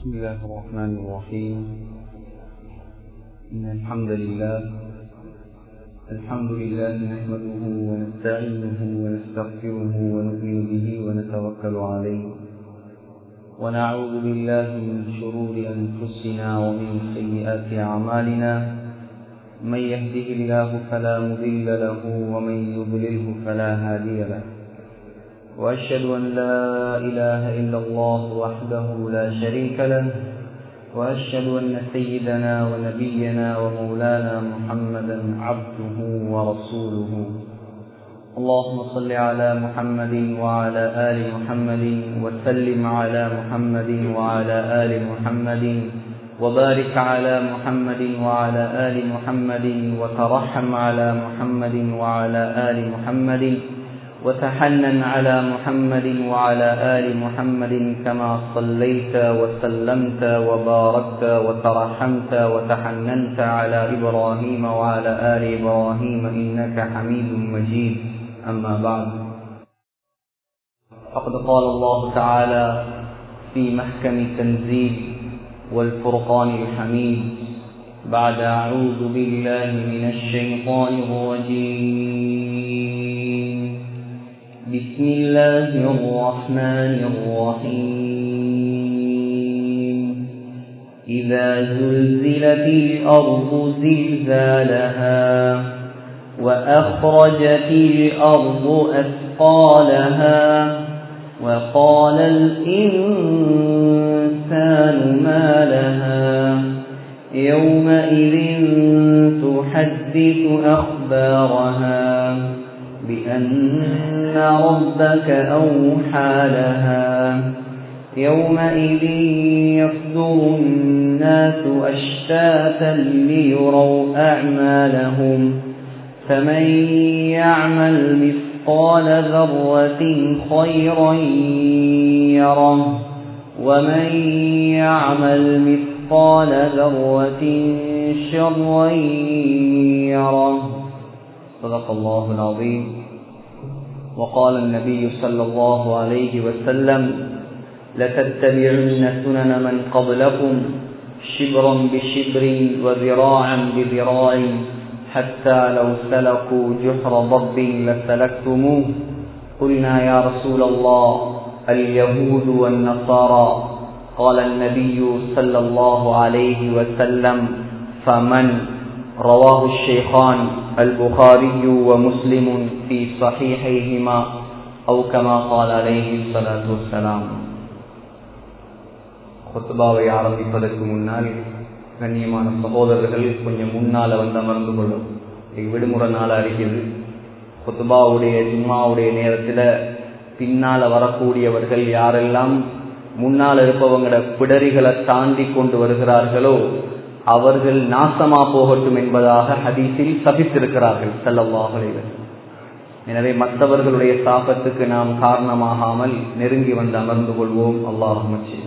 بسم الله الرحمن الرحيم. إن الحمد لله نحمده ونستعينه ونستغفره ونؤمن به ونتوكل عليه ونعوذ بالله من شرور أنفسنا ومن سيئات أعمالنا. من يهده الله فلا مضل له ومن يضلله فلا هادي له. وأشهد أن لا إله إلا الله وحده لا شريك له. وأشهد أن سيدنا ونبينا ومولانا محمدا عبده ورسوله. اللهم صل على محمد وعلى آل محمد وسلم على محمد وعلى آل محمد وبارك على محمد وعلى آل محمد وترحم على محمد وعلى آل محمد وتحنن على محمد وعلى آل محمد كما صليت وسلمت وباركت وترحمت وتحننت على إبراهيم وعلى آل إبراهيم إنك حميد مجيد. أما بعد، فقد قال الله تعالى في محكم التنزيل والفرقان الحميد بعد أعوذ بالله من الشيطان الرجيم. بسم الله الرحمن الرحيم. إذا زلزلت الأرض زلزالها وأخرجت الأرض أثقالها وقال الإنسان ما لها يومئذ تحدث أخبارها بأن ربك أوحى لها يومئذ يصدر الناس أشتاتا ليروا أعمالهم فمن يعمل مثقال ذرة خيرا يره ومن يعمل مثقال ذرة شرا يره. صدق الله العظيم. وقال النبي صلى الله عليه وسلم: لتتبعن سنن من قبلكم شبرا بشبر وذراعا بذراع حتى لو سلكوا جحر ضب لسلكتموه. قلنا يا رسول الله اليهود والنصارى. قال النبي صلى الله عليه وسلم: فمن؟ رواه الشيخان البخاري ومسلم في صحيحيهما أو كما قال عليه الصلاة والسلام. குத்பாவை ஆரம்பிப்பதற்கு முன்னால் கண்ணியமான சகோதரர்கள் கொஞ்சம் முன்னால் வந்து அமர்ந்து கொள்ளும். விடுமுறை நாள் அறிகிறது. குத்பாவுடைய ஜும்மாவுடைய நேரத்தில் பின்னால் வரக்கூடியவர்கள் யாரெல்லாம் முன்னால் இருப்பவங்களோட பிடரிகளை தாண்டி கொண்டு வருகிறார்களோ அவர்கள் நாசமா போகட்டும் என்பதாக ஹதீஸில் சபித்திருக்கிறார்கள் ஸல்லல்லாஹு அலைஹி வஸல்லம். எனவே மற்றவர்களுடைய சாபத்துக்கு நாம் காரணமாகாமல் நெருங்கி வந்து அமர்ந்து கொள்வோம். அல்லாஹும்ம ஸல்லி.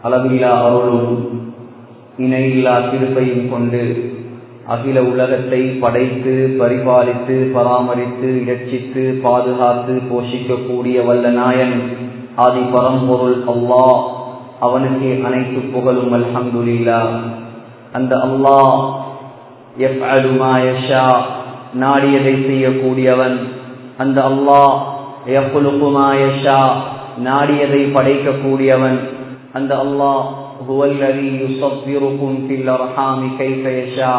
அளவில்லா அருளும் இணையில்லா கிருபையும் கொண்டு அகில உலகத்தை படைத்து பரிபாலித்து பராமரித்து இரட்சித்து பாதுகாத்து போஷிக்கக்கூடிய வல்ல நாயன் ஆதி பரம்பொருள் அல்லாஹ், அவனுக்கு அனைத்து புகழும். அல்ஹம்துலில்லாஹ். அந்த அல்லாஹ் யஃஅலு மா யஷா, நாடியதை செய்யக்கூடியவன். அந்த அல்லாஹ் யக்லுகு மா யஷா, நாடியதை படைக்கக்கூடியவன். அந்த அல்லாஹ் ஹுவல்லதி யுஸவ்விருக்கும் ஃபில் அர்ஹாமி கைஃப யஷா,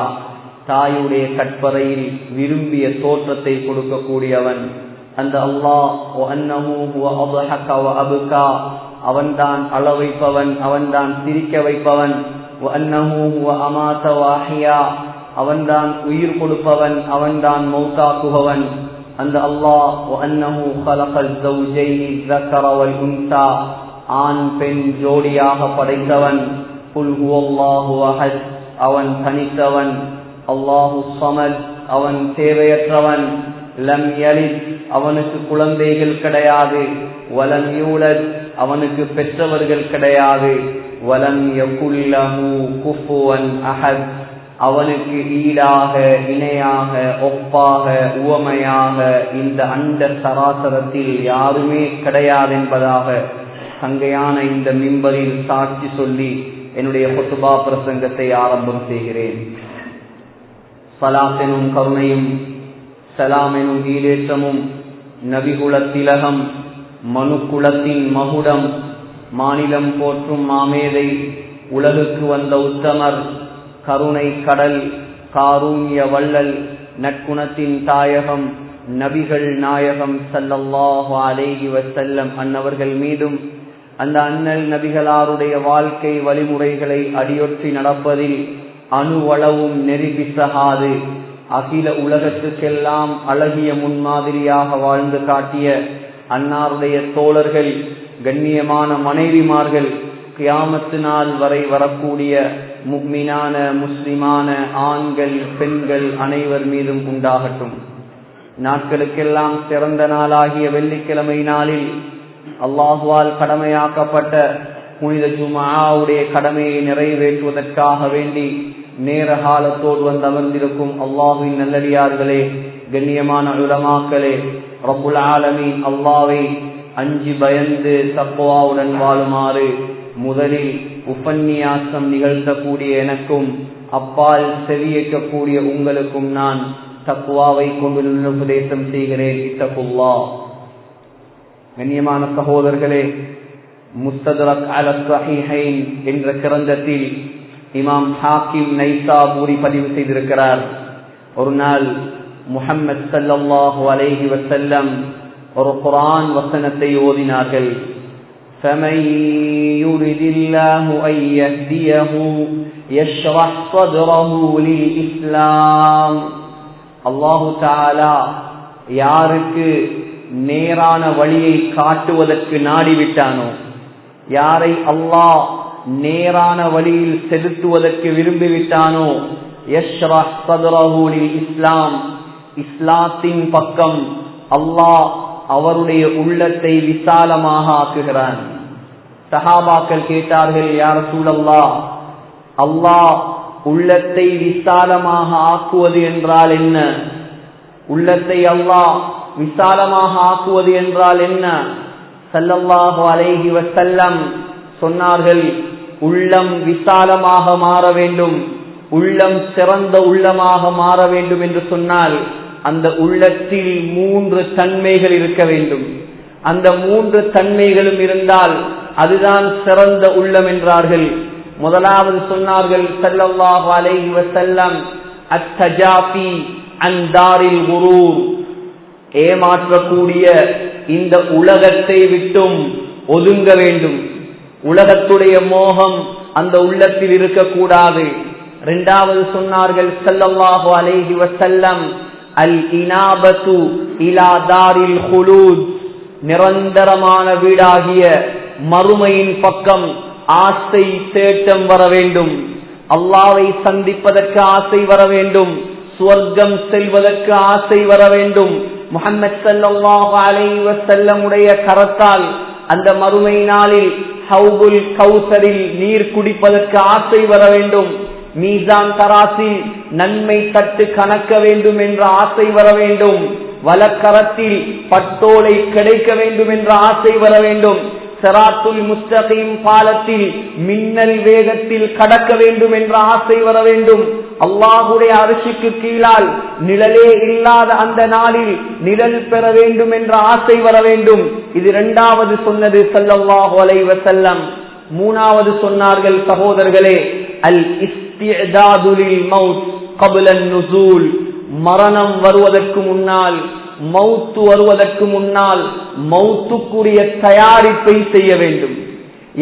தாயுடைய கற்பறையில் விரும்பிய தோற்றத்தை கொடுக்கக்கூடியவன். அந்த அல்லாஹ் வ அன்னஹு ஹுவ அத்ஹக வ அப்கா, அவன்தான் அள வைப்பவன், அவன்தான் சிரிக்க வைப்பவன். வஅன்னஹு ஹுவ அமாத வ அஹ்யா, அவன்தான் உயிர் கொடுப்பவன், அவன்தான் மௌத்தாக்குபவன். அந்த அல்லாஹ் வஅன்னஹு خلقல் ஸௌஜைனி ذكر والأنثى, ஆண் பெண் ஜோடியாக படைத்தவன். குல் ஹுவல்லாஹு அஹத், அவன் தனித்தவன். அல்லாஹு ஸமத், அவன் தேவையற்றவன். லம் யலித், அவனுக்கு குழந்தைகள் கிடையாது. வலம் யூலத், அவனுக்கு பெற்றவர்கள் கிடையாது. வலம் யகுல் லஹு குஃபுவன் அஹத், அவனுக்கு ஈடாக இணையாக ஒப்பாக உவமையாக இந்த அண்ட சராசரத்தில் யாருமே கிடையாது என்பதாக சங்கையான இந்த மிம்பரில் சாட்சி சொல்லி என்னுடைய ஹுத்பா பிரசங்கத்தை ஆரம்பம் செய்கிறேன். ஸலாத் எனும் கருணையும் சலாம் எனும் ஈடேற்றமும் நபிகுல திலகம் மனுக்குலத்தின் மகுடம் மாநிலம் போற்றும் மாமேதை உலகுக்கு வந்த உத்தமர் கருணை கடல் காரூண்ய வள்ளல் நற்குணத்தின் தாயகம் நபிகள் நாயகம் ஸல்லல்லாஹு அலைஹி வஸல்லம் அன்னவர்கள் மீதும் அந்த அண்ணல் நபிகளாருடைய வாழ்க்கை வழிமுறைகளை அடியொற்றி நடப்பதில் அணுவளவும் நெறிபிசகாது அகில உலகத்துக்கெல்லாம் அழகிய முன்மாதிரியாக வாழ்ந்து காட்டிய அன்னாருடைய தோழர்கள் கண்ணியமான மனைவிமார்கள் கியாமத்து நாள் வரை வரக்கூடிய முஃமினான முஸ்லிமான ஆண்கள் பெண்கள் அனைவர் மீதும் உண்டாகட்டும். நாட்களுக்கெல்லாம் சிறந்த நாளாகிய வெள்ளிக்கிழமை நாளில் அல்லாஹுவால் கடமையாக்கப்பட்ட புனித ஜும்ஆவுடைய கடமையை நிறைவேற்றுவதற்காக வேண்டி நேர காலத்தோடு வந்து அமர்ந்திருக்கும் அல்லாஹுவின் நல்லடியார்களே, கண்ணியமான உலமாக்களே, ரப்புல் ஆலமீன் அல்லாஹ்வை அஞ்சி பயந்து தக்வாவுடன் வாழுமாறு முதலில் உபன்யாசம் நிகழ்த்தக்கூடிய எனக்கும் அப்பால் செவியேற்கக்கூடிய உங்களுக்கும் நான் தக்வாவை கொண்டு உபதேசம் செய்கிறேன். இத்தகுல்லாஹ். கண்ணியமான சகோதரர்களே, முஸ்தத்ரக் அலா ஸஹீஹைன் என்ற கிரந்தத்தில் இமாம் ஹாக்கிம் நைசாபூரி பதிவு செய்திருக்கிறார். ஒரு நாள் முஹம்மது ஸல்லல்லாஹு அலைஹி வஸல்லம் ஒரு குர்ஆன் வசனத்தை ஓதினார்கள். فَمَن يُرِدِ اللَّهُ أَن يَهْدِيَهُ يَشْرَحْ صَدْرَهُ لِلْإِسْلَامِ. அல்லாஹு தஆலா யாருக்கு நேரான வழியை காட்டுவதற்கு நாடிவிட்டானோ, யாரை அல்லாஹ் நேரான வழியில் செலுத்துவதற்கு விரும்பிவிட்டானோ, யஷ்ரஹ் ஸத்ரஹு லில் இஸ்லாம், இஸ்லாத்தின் பக்கம் அல்லாஹ் அவருடைய உள்ளத்தை விசாலமாக ஆக்குகிறான். சஹாபாக்கள் கேட்டார்கள், யா ரசூலல்லாஹ், அல்லாஹ் உள்ளத்தை விசாலமாக ஆக்குவது என்றால் என்ன? உள்ளத்தை அல்லாஹ் விசாலமாக ஆக்குவது என்றால் என்ன? ஸல்லல்லாஹு அலைஹி வஸல்லம் சொன்னார்கள், உள்ளம் விசாலமாக மாற வேண்டும், உள்ளம் சிறந்த உள்ளமாக மாற வேண்டும் என்று சொன்னால் அந்த உள்ளத்தில் 3 தன்மைகள் இருக்க வேண்டும். அந்த 3 தன்மைகளும் இருந்தால் அதுதான் சிறந்த உள்ளம் என்றார்கள். முதலாவது சொன்னார்கள் ஸல்லல்லாஹு அலைஹி வஸல்லம், அத்தஜாஃபி அன் தாரில் குரூர், ஏமாற்றக்கூடிய இந்த உலகத்தை விட்டும் ஒதுங்க வேண்டும். உலகத்துடைய மோகம் அந்த உள்ளத்தில் இருக்கக்கூடாது. இரண்டாவது சொன்னார்கள் ஸல்லல்லாஹு அலைஹி வஸல்லம், அல் இனாபத்து இலா தாரில் குலூத், நிரந்தரமான வீடாகிய மறுமையின் பக்கம் ஆசை தேட்டம் வர வேண்டும். அல்லாஹ்வை சந்திப்பதற்கு ஆசை வர வேண்டும், சுவர்க்கம் செல்வதற்கு ஆசை வர வேண்டும். முஹம்மது ஸல்லல்லாஹு அலைஹி வஸல்லம் உடைய கரத்தால் அந்த மறுமை நாளில் ஹவுபுல் கௌசரில் நீர் குடிப்பதற்கு ஆசை வர வேண்டும். மீசான் தராசில் நன்மை தட்டு கணக்க வேண்டும் என்ற ஆசை வர வேண்டும். வலக்கரத்தில் பட்டோலை கிடைக்க வேண்டும் என்ற ஆசை வர வேண்டும். சிராத்துல் முஸ்தகீம் பாலத்தில் மின்னல் வேகத்தில் கடக்க வேண்டும் என்ற ஆசை வர வேண்டும். அல்லாஹுடைய அரிசிக்கு கீழால் நிழலே இல்லாத அந்த நாளில் நிழல் பெற வேண்டும் என்ற ஆசை வர வேண்டும். இது இரண்டாவது சொன்னது ஸல்லல்லாஹு அலைஹி வஸல்லம். மூணாவது சொன்னார்கள் சகோதரர்களே, அல் இஸ்திஅதாது லில் மௌத் قبل النزول, மரணம் வருவதற்கு முன்னால், மௌத்து வருவதற்கு முன்னால் மௌத்துக்குரிய தயாரிப்பை செய்ய வேண்டும்.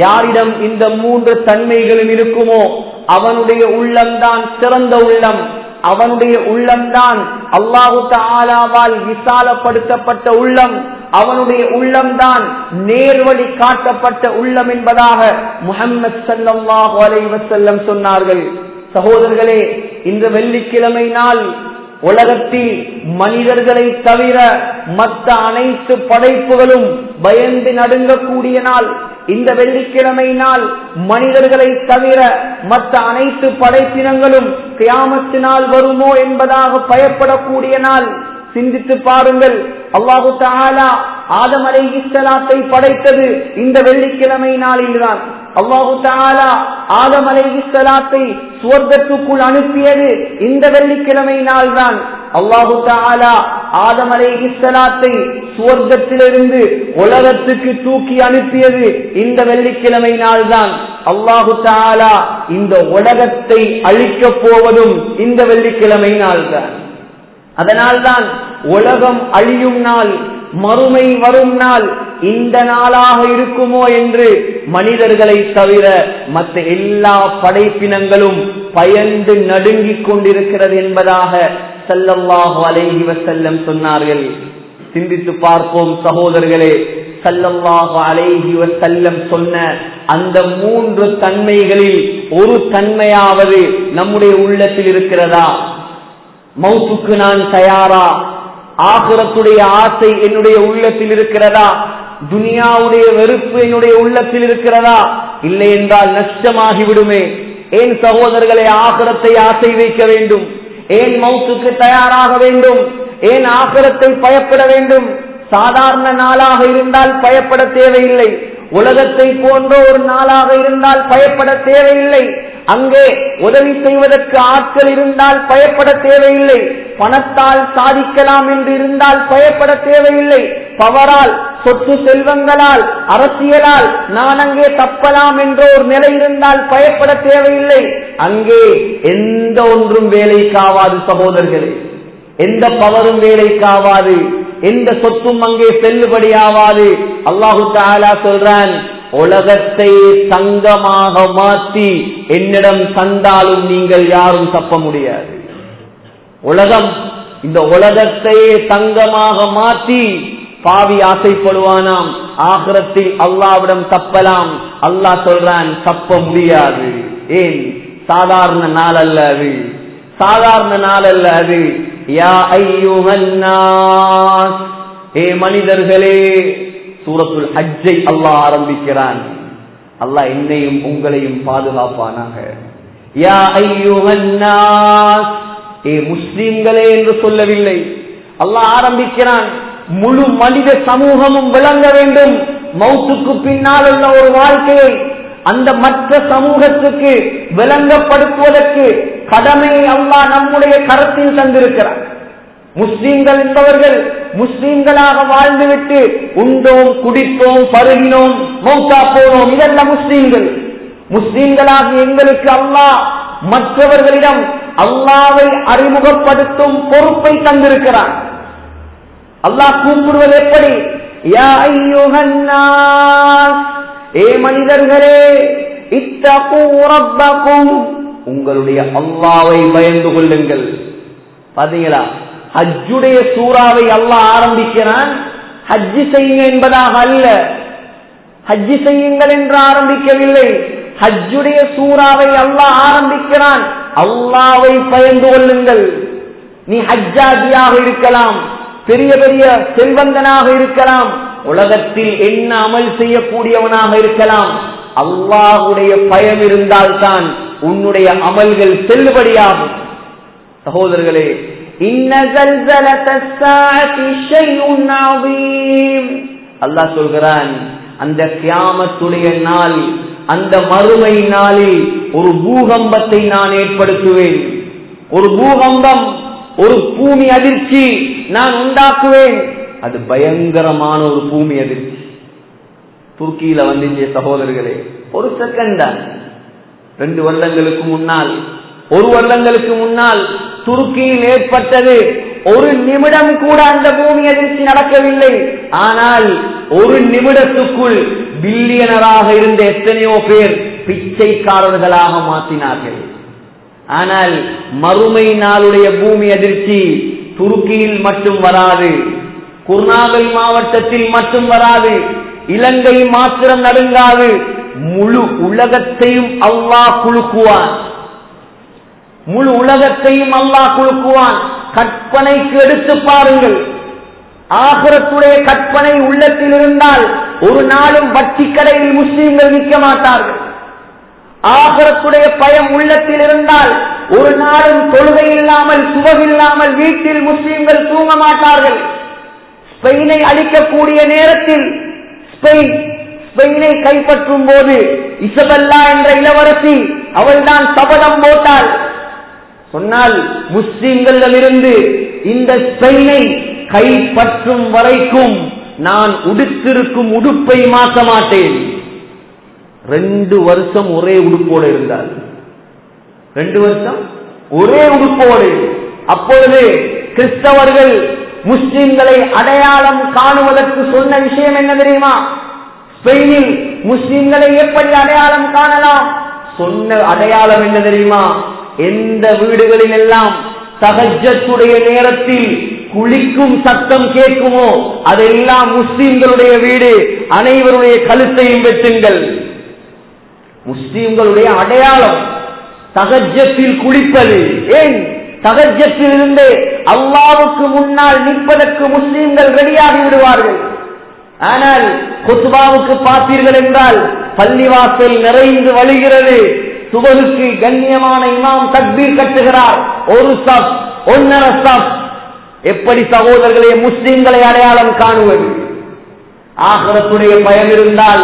யாரிடம் இந்த 3 தன்மைகளும் இருக்குமோ அவனுடைய உள்ளம்தான் சிறந்த உள்ளம், அவனுடைய உள்ளம்தான் அல்லாஹு தஆலாவால் விசாலப்படுத்தப்பட்ட உள்ளம், அவனுடைய உள்ளம்தான் நேர்வழி காட்டப்பட்ட உள்ளம் என்பதாக முஹம்மது ஸல்லல்லாஹு அலைஹி வஸல்லம் சொன்னார்கள். சகோதரர்களே, இந்த வெள்ளிக்கிழமை நாள் உலகத்தில் மனிதர்களை தவிர மற்ற அனைத்து படைப்புகளும் பயந்து நடுங்கக்கூடிய நாள். இந்த வெள்ளிக்கிழமை நாள் மனிதர்களை தவிர மற்ற அனைத்து படைப்பினங்களும் கியாமத்து நாள் வருமோ என்பதாக பயப்படக்கூடிய நாள். சிந்தித்து பாருங்கள், அல்லாஹு தஆலா ஆதம் அலைஹிஸ்ஸலாத்தை படைத்தது இந்த வெள்ளிக்கிழமை நாளில்தான். அல்லாஹு தஆலா ஆதம் அலைஹிஸ்ஸலாத்தை சுவர்க்கத்துக்குள் அனுப்பியது இந்த வெள்ளிக்கிழமை நாள்தான். அல்லாஹு தஆலா ஆதம் அலைஹிஸ்ஸலாத்தை சுவர்க்கத்திலிருந்து உலகத்துக்கு தூக்கி அனுப்பியது இந்த வெள்ளிக்கிழமை நாள்தான். அல்லாஹு தஆலா இந்த உலகத்தை அழிக்கப் போவதும் இந்த வெள்ளிக்கிழமை நாள்தான். அதனால்தான் உலகம் அழியும் நாள், மறுமை வரும் நாள் இந்த நாளாக இருக்குமோ என்று மனிதர்களை தவிர மற்ற எல்லா படைப்பினங்களும் பயந்து நடுங்கிக் கொண்டிருக்கிறது என்பதாக ஸல்லல்லாஹு அலைஹி வஸல்லம் சொன்னார்கள். சிந்தித்து பார்ப்போம் சகோதரர்களே, ஸல்லல்லாஹு அலைஹி வஸல்லம் சொன்ன அந்த 3 தன்மைகளில் ஒரு தன்மையாவது நம்முடைய உள்ளத்தில் இருக்கிறதா? மௌத்துக்கு நான் தயாரா? ஆகிரத்துடைய ஆசை என்னுடைய உள்ளத்தில் இருக்கிறதா? துனியாவுடைய வெறுப்பு என்னுடைய உள்ளத்தில் இருக்கிறதா? இல்லை என்றால் நஷ்டமாகிவிடுமே. ஏன் சகோதரர்களை ஆகிரத்தை ஆசை வைக்க வேண்டும்? ஏன் மௌத்துக்கு தயாராக வேண்டும்? ஏன் ஆகிரத்தை பயப்பட வேண்டும்? சாதாரண நாளாக இருந்தால் பயப்பட தேவையில்லை. உலகத்தை போன்ற ஒரு நாளாக இருந்தால் பயப்பட தேவையில்லை. அங்கே உதவி செய்வதற்கு ஆட்கள் இருந்தால் பயப்பட தேவையில்லை. பணத்தால் சாதிக்கலாம் என்று இருந்தால் பயப்பட தேவையில்லை. பவரால், சொத்து செல்வங்களால், அரசியலால் நான் அங்கே தப்பலாம் என்ற ஒரு நிலை இருந்தால் பயப்பட தேவையில்லை. அங்கே எந்த ஒன்றும் வேலைக்காவாது சகோதரர்களே, எந்த பவரும் வேலைக்காவாது, எந்த சொத்தும் அங்கே செல்லுபடியாவாது. அல்லாஹு தஆலா சொல்றான், உலகத்தை தங்கமாக மாற்றி என்னிடம் தந்தாலும் நீங்கள் யாரும் தப்ப முடியாது. உலகம், இந்த உலகத்தை தங்கமாக மாற்றி பாவி ஆசைப்படுவானாம், ஆகிரத்தில் அல்லாஹ்விடம் தப்பலாம். அல்லாஹ் சொல்றான் தப்ப முடியாது. ஏன்? சாதாரண நாள் அல்ல அது, சாதாரண நாள் அல்ல அது. யா அய்யுஹன் நாஸ், ஏ மனிதர்களே. சூரத்துல் ஹஜ்ஜை அல்லாஹ் ஆரம்பிக்கிறான். அல்லாஹ் என்னையும் உங்களையும் பாதுகாப்பானாக. யா அய்யுஹன் நாஸ், ஏ முஸ்லிம்களே என்று சொல்லவில்லை. அல்லாஹ் ஆரம்பிக்கிறான், முழு மனித சமூகமும் விளங்க வேண்டும். மௌத்துக்கு பின்னால் உள்ள ஒரு வாழ்க்கையை அந்த மற்ற சமூகத்துக்கு விளங்கப்படுத்துவதற்கு கடமையை அல்லாஹ் நம்முடைய கரத்தில் தந்திருக்கிறார். முஸ்லிம்கள் என்பவர்கள் முஸ்லிம்களாக வாழ்ந்துவிட்டு உண்டோம், குடித்தோம், பருகினோம், மௌத்தா போனோம், இதல்ல முஸ்லிம்கள். முஸ்லிம்களாக எங்களுக்கு அல்லாஹ் மற்றவர்களிடம் அல்லாஹ்வை அறிமுகப்படுத்தும் பொறுப்பை தந்திருக்கிறார். அல்லாஹ் கூப்பிடுவது எப்படி? யா அய்யுஹன் நாஸ், ஏ மனிதர்களே, இத்தகூ ரப்பக்கும், உங்களுடைய அல்லாஹ்வை பயந்து கொள்ளுங்கள். பாத்தீங்களா, ஹஜ்ஜுடைய சூறாவை அல்லாஹ் ஆரம்பிக்கிறான். ஹஜ்ஜி செய்யுங்க என்பதாக அல்ல, ஹஜ்ஜி செய்யுங்கள் என்று ஆரம்பிக்கவில்லை. ஹஜ்ஜுடைய சூறாவை அல்லாஹ் ஆரம்பிக்கிறான், அல்லாஹ்வை பயந்து கொள்ளுங்கள். நீ ஹஜ்ஜாஜியாக இருக்கலாம், பெரிய பெரிய செல்வந்தனாக இருக்கலாம், உலகத்தில் என்ன அமல் செய்யக்கூடியவனாக இருக்கலாம். அல்லாஹ்வுடைய பயம் இருந்தால்தான் உன்னுடைய அமல்கள் செல்லுபடியாகும். சகோதரர்களே, இன்ன ஸல்ஸலத்தஸ் ஸாஅத்தி ஷைஉன் அஸீம், அல்லாஹ் சொல்கிறான், அந்த கியாமத்துடைய நாள், அந்த மறுமை நாளில் ஒரு பூகம்பத்தை நான் ஏற்படுத்துவேன். ஒரு பூகம்பம், ஒரு பூமி அதிர்ச்சி நான் உண்டாக்குவேன். அது பயங்கரமான ஒரு பூமி அதிர்ச்சி. துருக்கியில வந்துச்சு சகோதரர்களே, ஒரு செகண்ட் தான். 2 வருடங்களுக்கு முன்னால், 1 வருடங்களுக்கு முன்னால் துருக்கியில் ஏற்பட்டது. 1 நிமிடம் கூட அந்த பூமி அதிர்ச்சி நடக்கவில்லை. ஆனால் 1 நிமிடத்துக்குள் பில்லியனராக இருந்த எத்தனையோ பேர் பிச்சைக்காரர்களாக மாற்றினார்கள். ஆனால் மறுமை நாளுடைய பூமி அதிர்ச்சி துருக்கியில் மட்டும் வராது, குர்நாகல் மாவட்டத்தில் மட்டும் வராது, இலங்கை மாத்திரம் நடுங்காது, முழு உலகத்தையும் அல்லாஹ் குலுக்குவான். முழு உலகத்தையும் அல்லாஹ் குலுக்குவான். கற்பனைக்கு எடுத்து பாருங்கள். ஆகிரத்துடைய கற்பனை உள்ளத்தில் இருந்தால் ஒரு நாளும் வட்டி கடையில் முஸ்லிம்கள் நிற்க மாட்டார்கள். ஆகிரத்துடைய பயம் உள்ளத்தில் இருந்தால் ஒரு நாளும் தொழுகை இல்லாமல், சுபஹ் இல்லாமல் வீட்டில் முஸ்லிம்கள் தூங்க மாட்டார்கள். ஸ்பெயினை அழிக்கக்கூடிய நேரத்தில் ஸ்பெயினை கைப்பற்றும் போது இசபெல்லா என்ற இளவரசி அவள்தான் சபதம் போட்டாள். சொன்னால் முஸ்லிம்களிடமிருந்து இந்த ஸ்பெயினை கைப்பற்றும் வரைக்கும் நான் உடுத்திருக்கும் உடுப்பை மாற்ற மாட்டேன். 2 வருஷம் ஒரே உடுப்போடு இருந்தார். 2 வருஷம் ஒரே உடுப்போடு. அப்பொழுது கிறிஸ்தவர்கள் முஸ்லிம்களை அடையாளம் காணுவதற்கு சொன்ன விஷயம் என்ன தெரியுமா? ஸ்பெயினில் முஸ்லிம்களை எப்படி அடையாளம் காணலாம்? சொன்ன அடையாளம் என்ன தெரியுமா? எந்த வீடுகளில் எல்லாம் தஹஜ்ஜுடைய நேரத்தில் குளிக்கும் சத்தம் கேட்குமோ அதெல்லாம் முஸ்லிம்களுடைய வீடு, அனைவருடைய கழுத்தையும் வெட்டுங்கள். முஸ்லிம்களுடைய அடையாளம் தஹஜ்ஜத்தில் குளிப்பது. ஏன்? தஹஜ்ஜத்தில் இருந்து அல்லாஹ்வுக்கு முன்னால் நிற்பதற்கு முஸ்லிம்கள் ரெடியாகி விடுவார்கள். ஆனால் குத்பாவுக்கு பார்த்தீர்கள் என்றால் பள்ளிவாசல் நிறைந்து வழிகிறது. சுபஹுக்கு கண்ணியமான இமாம் தக்பீர் கட்டுகிறார். 1 சஃப் 1.5 சஃப். எப்படி சகோதரர்களே முஸ்லிம்களை அடையாளம் காணுவது? ஆகிரத்துடைய பயம் இருந்தால்,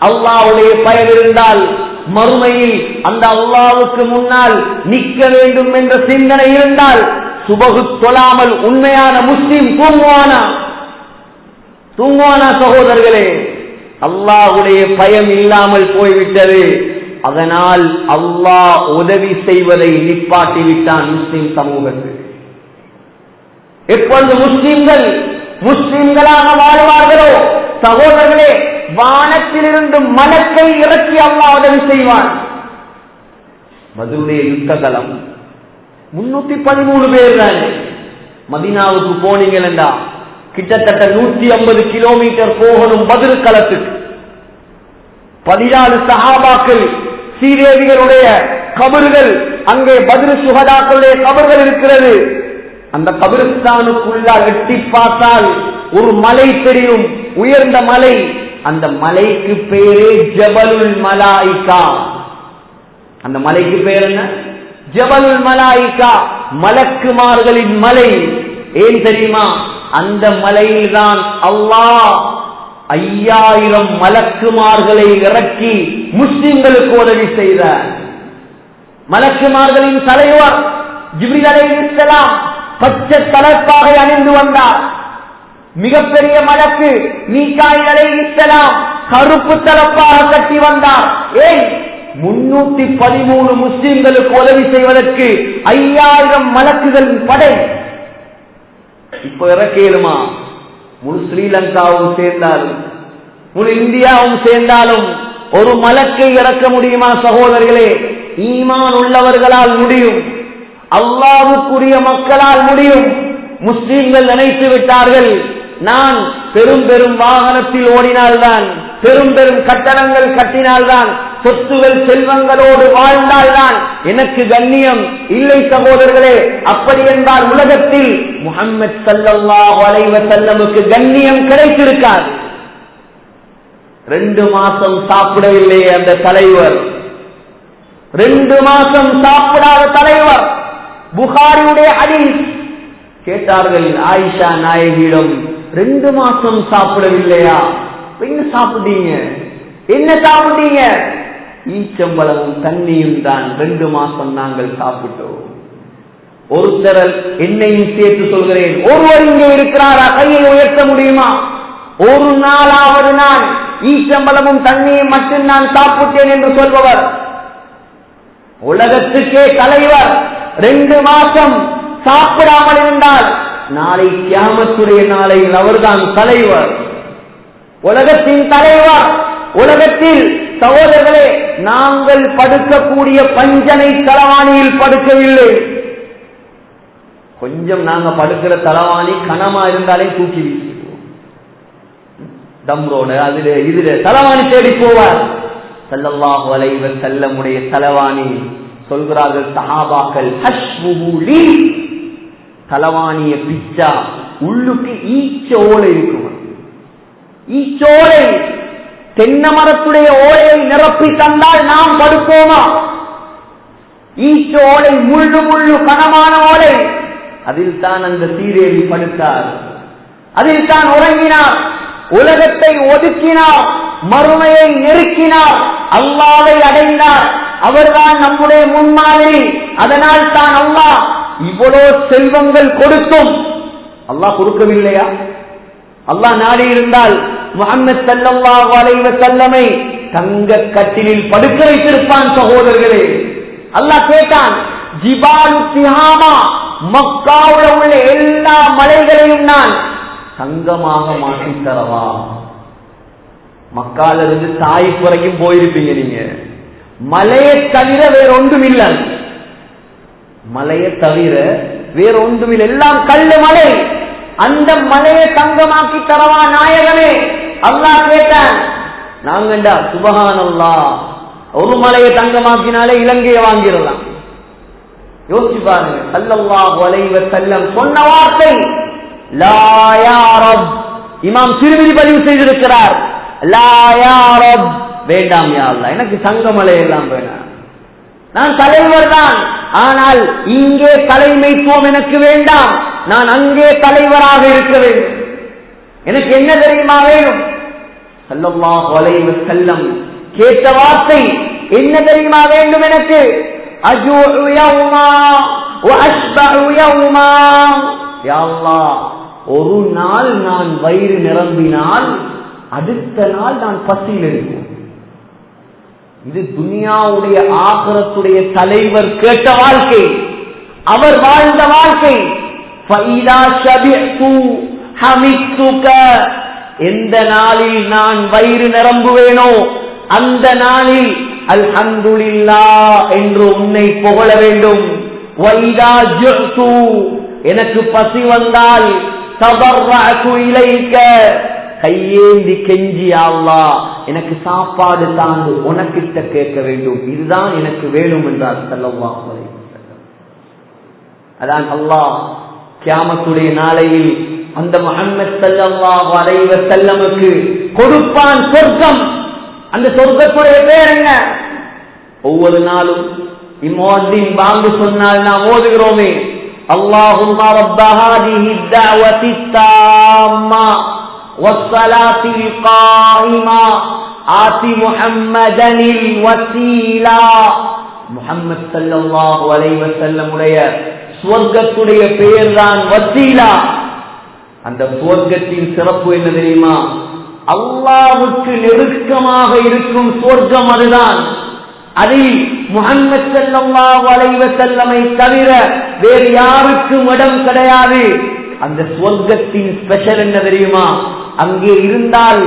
அல்லாஹ்வுடைய பயம் இருந்தால், மறுமையில் அந்த அல்லாஹ்வுக்கு முன்னால் நிற்க வேண்டும் என்ற சிந்தனை இருந்தால் சுபஹு தொழாமல் உண்மையான முஸ்லிம் தூங்குவானா சகோதரர்களே? அல்லாஹ்வுடைய பயம் இல்லாமல் போய்விட்டது. அதனால் அல்லாஹ் உதவி செய்வதை நிப்பாட்டிவிட்டான் முஸ்லிம் சமூகத்தில். எப்பொழுது முஸ்லிம்களாக வாழ்வார்களோ சகோதரர்களே, வானத்திலிருந்து மலக்கை இறக்கி அல்லாஹ் உதவி செய்வான். பத்ருடைய யுத்த களம் 313 பேர் தான். மதீனாவுக்கு போனீங்கள் என்றா கிட்டத்தட்ட 150 கிலோமீட்டர் போகணும் பத்ரு களத்துக்கு. 14 சஹாபாக்கள் சீதேவிகளுடைய கபர்கள், அங்கே பத்ரு சுஹதாக்களுடைய கபர்கள் இருக்கிறது. அந்த கபிரிஸ்தானுக்குள்ளால் எட்டி பார்த்தால் ஒரு மலை தெரியும், உயர்ந்த மலை. அந்த மலைக்கு பேரே ஜபலுல் மலாயிகா. அந்த மலைக்கு பேர் என்ன? ஜபலுல் மலாயிகா, மலக்குமார்களின் மலை. ஏன் தெரியுமா? அந்த மலையில் தான் அல்லாஹ் 5000 மலக்குமார்களை இறக்கி முஸ்லிம்களுக்கு உதவி செய்தார். மலக்குமார்களின் தலைவர் ஜிப்ரீல் அலைஹிஸ்ஸலாம் பச்சை தலைப்பாக அணிந்து வந்தார். மிகப்பெரிய மலக்கு மீகாயில் அலைஹிஸ்ஸலாம் கருப்பு தலைப்பாக கட்டி வந்தார். ஏன்? 313 முஸ்லிம்களுக்கு உதவி செய்வதற்கு 5000 மலக்குகளின் படை. இப்ப இறக்கேலுமா? முழு ஸ்ரீலங்காவும் சேர்ந்தாலும் முழு இந்தியாவும் சேர்ந்தாலும் ஒரு மலக்கை இறக்க முடியுமா சகோதரர்களே? ஈமான் உள்ளவர்களால் முடியும், அல்லாஹ்வுக்குரிய மக்களால் முடியும். முஸ்லிம்கள் நினைத்து விட்டார்கள், நான் பெரும் பெரும் வாகனத்தில் ஓடினால்தான், பெரும் பெரும் கட்டடங்கள் கட்டினால்தான், சொத்துகள் செல்வங்களோடு வாழ்ந்தால்தான் எனக்கு கண்ணியம். இல்லை சகோதரர்களே, அப்படி என்றால் உலகத்தில் முஹம்மது ஸல்லல்லாஹு அலைஹி வஸல்லமுக்கு கண்ணியம் கிடைத்திருக்காது. 2 மாசம் சாப்பிடவில்லை அந்த தலைவர். 2 மாசம் சாப்பிடாத தலைவர். புகாரியுடைய ஹதீஸ். கேட்டார்கள் ஆயிஷா நாயகியிடம், 2 மாசம் சாப்பிடவில்லையா? என்ன சாப்பிட்டீங்க? என்ன சாப்பிட்டீங்க? ஈச்சம்பளமும் தண்ணியும் தான். 2 மாசம் நாங்கள் சாப்பிட்டோம். ஒருத்தர் என்னையும் சேர்த்து சொல்கிறேன், ஒருவர் இங்கே இருக்கிறாரா? கையை உயர்த்த முடியுமா? ஒரு நாளாவது நான் ஈச்சம்பளமும் தண்ணியும் மட்டும் நான் சாப்பிட்டேன் என்று சொல்பவர்? உலகத்துக்கே தலைவர் 2 மாசம் சாப்பிடாமல் இருந்தால் நாளை கியாமத்துடைய நாளையில் அவர்தான் தலைவர், உலகத்தின் தலைவர். உலகத்தில் சகோதரர்களே, நாங்கள் படுக்கக்கூடிய பஞ்சனை தலவாணியில் படுக்கவில்லை. கொஞ்சம் நாங்க படுக்கிற தலவாணி கனமா இருந்தாலே தூக்கி வீசிடுவோம். தம்ரோட அதுல இதுல தலவாணி தேடி போவார். ஸல்லல்லாஹு அலைஹி வஸல்லமுடைய தலவாணி சொல்கிறார்கள் சஹாபாக்கள், ஹஷ்முஹு லீ, தலவாணிய பிச்சா உள்ளுக்கு ஈச்சோலை இருக்கும். ஈச்சோலை, தென்னை மரத்துடைய ஓலையை நிரப்பி தந்தால் நாம் படுப்போமா? ஈச்சோலை முள்ளு முள்ளு கனமான ஓலை, அதில் தான் அந்த சீரேவி படுத்தார். அதில் தான் உறங்கினார், உலகத்தை ஒதுக்கினார், மறுமையை நெருக்கினார், அல்லாஹ்வை அடைந்தார். அவர்தான் நம்முடைய முன்மாதிரி. அதனால் தான் அல்லாஹ் இவ்வளவு செல்வங்கள் கொடுத்தும் அல்லாஹ் கொடுக்கவில்லையா? அல்லாஹ் நாடி இருந்தால் முஹம்மது ஸல்லல்லாஹு அலைஹி வஸல்லமை தங்க கட்டிலில் படுக்க வைத்திருப்பான். சகோதரர்களே, அல்லாஹ் கேட்டான், ஜிபாலு திஹாமா, மக்காவுல உள்ள எல்லா மலைகளையும் நான் தங்கமாக மாற்றி தரவா? மக்கால இருந்து தாயிப் வரைக்கும் போயிருப்பீங்க நீங்க. மலையை தவிர வேற ஒன்றும் இல்லை. மலையை தவிர வேற ஒன்றும் இல்லை, எல்லாம் கல்லு மலை. அந்த மலையை தங்கமாக்கி தரவா நாயகமே? அல்லாஹ் கேட்டான். நாங்கண்டா சுபஹானல்லாஹ், ஒரு மலையை தங்கமாக்கினாலே இலங்கையை வாங்கிடலாம். யோசிச்சு பாருங்க, ஸல்லல்லாஹு அலைஹி வஸல்லம் சொன்ன வார்த்தை லா யா ரப். இமாம் திர்மிதி பதிவு செய்திருக்கிறார், லா யா ரப், வேண்டாம் யா அல்லாஹ், எனக்கு தங்கமலை எல்லாம் வேண்டாம். நான் தலைவர் தான், ஆனால் இங்கே தலைமைத்துவம் எனக்கு வேண்டாம். நான் அங்கே தலைவராக இருக்க வேண்டும். எனக்கு என்ன தெரியுமா வேணும்? ஸல்லல்லாஹு அலைஹி வஸல்லம் கேட்ட வார்த்தை என்ன தெரியுமா வேண்டும் எனக்கு? அஜூஉ யௌமா வ அஷ்பஉ யௌமா. யா அல்லாஹ், ஒரு நாள் நான் வயிறு நிரம்பினால் அடுத்த நாள் நான் பசியில் இருப்பேன். இது துனியாவுடைய ஆகிரத்துடைய தலைவர் கேட்ட வாழ்க்கை, அவர் வாழ்ந்த வாழ்க்கை. ஃபைதா ஷபிஅது ஹமிதுக, எந்த நாளில் நான் வயிறு நிரம்புவேனோ அந்த நாளில் அல்ஹம்துலில்லாஹ் என்று உன்னை புகழ வேண்டும். வைதா ஜுஅது, எனக்கு பசி வந்தால் தபர்ரஅது இலைக, கையேந்தி கெஞ்சி அல்லாஹ் எனக்கு சாப்பாடு தாங்கு, உனக்கிட்ட கேட்க வேண்டும். இதுதான் எனக்கு வேணும் என்றார் ஸல்லல்லாஹு அலைஹி வஸல்லம். அதான் அல்லாஹ் கியாமத்துடைய நாளையில் அந்த முஹம்மது ஸல்லல்லாஹு அலைஹி வஸல்லமுக்கு கொடுப்பான் சொர்க்கம். அந்த சொர்க்கத்துடைய பேர் என்ன? ஒவ்வொரு நாளும் இம்முஅத்தின் பாங்கு சொன்னால் நாம் ஓதுகிறோமே, அல்லாஹும்ம ரப்ப ஹாதிஹி தஅவதி தாம்மா வஸ்ஸலாத்தில் காயிமா ஆதி முஹம்மதனில் வஸீலா. முஹம்மது ஸல்லல்லாஹு அலைஹி வஸல்லமுடைய சுவர்க்கத்துடைய பெயர் தான் வஸீலா. அந்த சுவர்க்கத்தின் சிறப்பு என்ன தெரியுமா? அல்லாஹ்வுக்கு நெருக்கமாக இருக்கும் சுவர்க்கம் அதுதான். அதில் முஹம்மது ஸல்லல்லாஹு அலைஹி வஸல்லமை தவிர வேறு யாருக்கும் இடம் கிடையாது. அந்த சுவர்க்கத்தின் ஸ்பெஷல் என்ன தெரியுமா? அங்கே இருந்தால்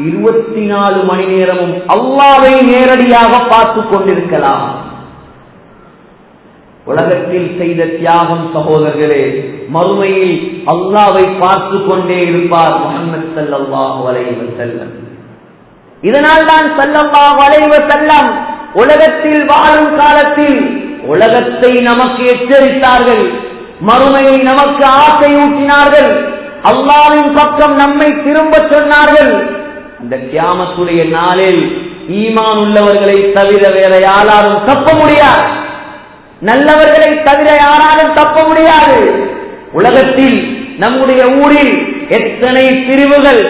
24 மணி நேரமும் அல்லாஹ்வை நேரடியாக பார்த்து கொண்டிருக்கலாம். உலகத்தில் செய்த தியாகம் சகோதரர்களே, மறுமையில் அல்லாஹ்வை பார்த்து கொண்டே இருப்பார் முஹம்மது ஸல்லல்லாஹு அலைஹி வஸல்லம். இதனால் தான் ஸல்லல்லாஹு அலைஹி வஸல்லம் உலகத்தில் வாழும் காலத்தில் உலகத்தை நமக்கு எச்சரித்தார்கள், மறுமையை நமக்கு ஆசையூட்டினார்கள், அல்லாஹ்வின் பக்கம் நம்மை திரும்ப சொன்னார்கள். அந்த கியாமத்துடைய நாளில் ஈமான் உள்ளவர்களை தவிர வேற யாராலும் தப்ப முடியாது, நல்லவர்களை தவிர யாராலும் தப்ப முடியாது. உலகத்தில் நம்முடைய ஊரில் எத்தனை பிரிவுகள்,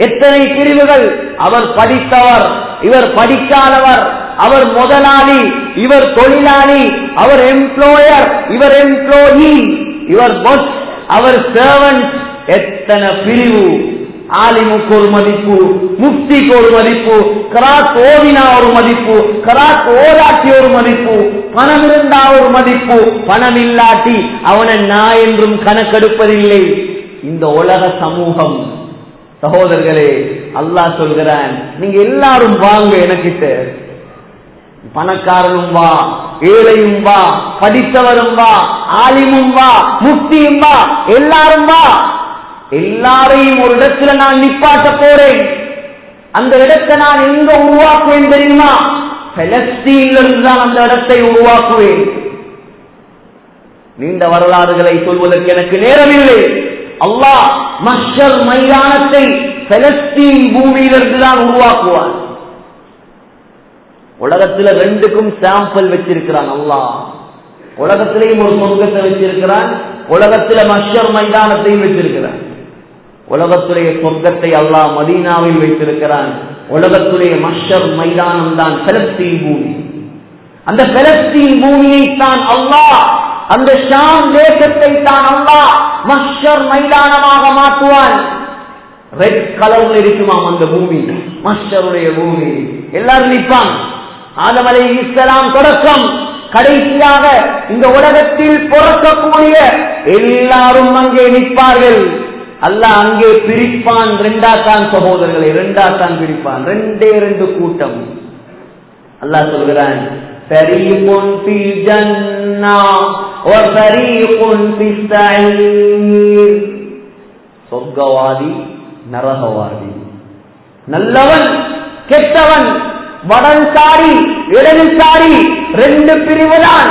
எத்தனை பிரிவுகள்! அவர் படித்தவர், இவர் படிக்காதவர், அவர் முதலாளி, இவர் தொழிலாளி, அவர் எம்ப்ளாயர், இவர் எம்ப்ளாயி, இவர் பாஸ், அவர் சர்வன்ட். எத்தனை பிரிவு! ஆலிமுக்கு ஒரு மதிப்பு, முஃப்திக்கு ஒரு மதிப்பு, கராத் ஓதினா ஒரு மதிப்பு, கராத் ஓதாட்டி ஒரு மதிப்பு, பணம் இருந்தா ஒரு மதிப்பு, பணம் இல்லாட்டி அவனை நான் என்றும் கணக்கெடுப்பதில்லை. இந்த உலக சமூகம் சகோதரர்களே, அல்லாஹ் சொல்கிறான், நீங்க எல்லாரும் வாங்க எனக்கிட்ட. பணக்காரனும் வா, ஏழையும் வா, படித்தவரும் வா, ஆலிமும் வா, முஃப்தியும் வா, எல்லாரும் வா. எல்லாரையும் ஒரு இடத்துல நான் நிப்பாட்ட போறேன். அந்த இடத்தை நான் எங்க உருவாக்குவேன் தெரியுமா? பலஸ்தீன்ல இருந்து தான் அந்த இடத்தை உருவாக்குவேன். நீண்ட வரலாறுகளை சொல்வதற்கு எனக்கு நேரமில்லை. அல்லாஹ் மஹ்ஷர் மைதானத்தை பலஸ்தீன் பூமியிலிருந்து தான் உருவாக்குவார். உலகத்துல ரெண்டுக்கும் சாம்பிள் வச்சிருக்கிறான் அல்லாஹ். உலகத்திலேயும் ஒரு சொர்க்கத்தை வச்சிருக்கிறான், உலகத்துல மஹ்ஷர் மைதானத்தையும் வச்சிருக்கிறான். உலகத்துடைய சொர்க்கத்தை அல்லாஹ் மதீனாவில் வைத்திருக்கிறான். உலகத்துடைய மஹ்ஷர் மைதானம் தான் பலஸ்தீன் பூமி. அந்த பலஸ்தீன் பூமியை தான் அல்லாஹ், அந்த ஷாம் தேசத்தை தான் அல்லாஹ் மஹ்ஷர் மைதானமாக மாற்றுவான். ரெட் கலர்ல இருக்குமாம் அந்த பூமி, மஹ்ஷருடைய பூமி. எல்லாரும் நிற்பான். ஆதம் அலைஹிஸ்ஸலாம் தொடக்கம் கடைசியாக இந்த உலகத்தில் பிறக்கக்கூடிய எல்லாரும் அங்கே நிற்பார்கள். அல்லாஹ் அங்கே பிரிப்பான். ரெண்டாத்தான் சகோதரர்களை, ரெண்டாத்தான் பிரிப்பான். ரெண்டு கூட்டம். அல்லாஹ் சொல்கிறான், ஃபரீகுன் ஃபில் ஜன்னா வ ஃபரீகுன் ஃபிஸ் ஸஈர். சொர்க்கவாதி, நரகவாதி, நல்லவன் கெட்டவன், வடன்சாரி இடதுசாரி, ரெண்டு பிரிவுதான்.